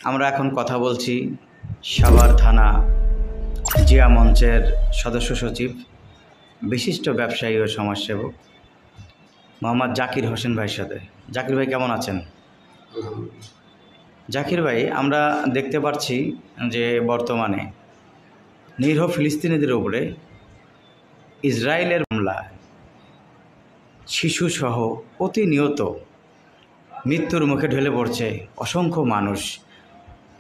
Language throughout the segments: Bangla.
আমরা এখন কথা বলছি সাভার থানা জিয়া মঞ্চের সদস্য সচিব, বিশিষ্ট ব্যবসায়ী ও সমাজসেবক মোহাম্মদ জাকির হোসেন ভাইয়ের সাথে। জাকির ভাই কেমন আছেন? জাকির ভাই, আমরা দেখতে পাচ্ছি যে বর্তমানে নিরীহ ফিলিস্তিনিদের উপরে ইসরায়েলের হামলা শিশুসহ প্রতিনিয়ত মৃত্যুর মুখে ঢলে পড়ছে অসংখ্য মানুষ।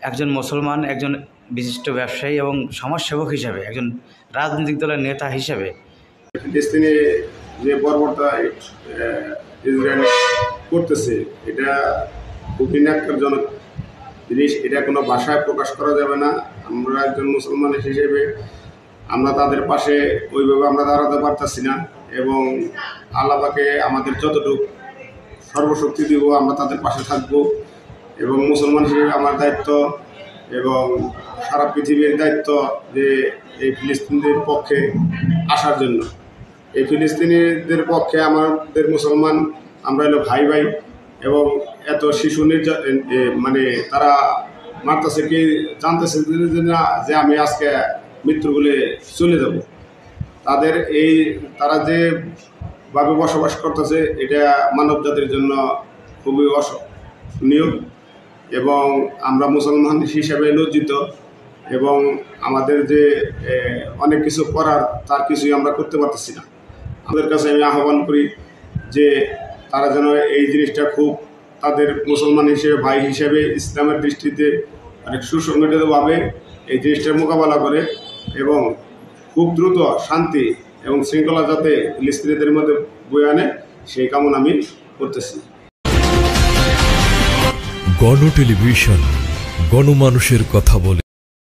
একজন মুসলমান, একজন বিশিষ্ট ব্যবসায়ী এবং সমাজসেবক হিসাবে, একজন রাজনৈতিক দলের নেতা হিসাবে ফিলিস্তিনে যে বর্বরতা ইসরায়েল করতেছে এটা খুবই ন্যাক্কারজনক জিনিস। এটা কোনো ভাষায় প্রকাশ করা যাবে না। আমরা একজন মুসলমান হিসেবে আমরা তাদের পাশে ওইভাবে আমরা দাঁড়াতে পারতেছি না, এবং আল্লাহ পাকে আমাদের যতটুকু সর্বশক্তি দিব আমরা তাদের পাশে থাকব। এবং মুসলমান হিসেবে আমার দায়িত্ব এবং সারা পৃথিবীর দায়িত্ব যে এই ফিলিস্তিনিদের পক্ষে আসার জন্য। এই ফিলিস্তিনিদের পক্ষে আমাদের মুসলমান আমরা হলো ভাই ভাই, এবং এত শিশু মানে তারা মারতেছে কি জানতেছে না যে আমি আজকে মৃত্যুর বলে চলে যাব। তাদের তারা যে ভাবে বসবাস করতেছে এটা মানব জাতির জন্য খুবই অসহনীয়, এবং আমরা মুসলমান হিসেবে লজ্জিত, এবং আমাদের যে অনেক কিছু করার তার কিছুই আমরা করতে পারতেছি না। আমাদের কাছে আমি আহ্বান করি যে তারা যেন এই জিনিসটা খুব তাদের মুসলমান হিসেবে, ভাই হিসেবে, ইসলামের দৃষ্টিতে অনেক সুসংগঠিতভাবে এই জিনিসটার মোকাবেলা করে, এবং খুব দ্রুত শান্তি এবং শৃঙ্খলা যাতে ফিলিস্তিনিদের মধ্যে বয়ে আনে সেই কামনা আমি করতেছি। গণ টেলিভিশন, গণমানুষের কথা বলে।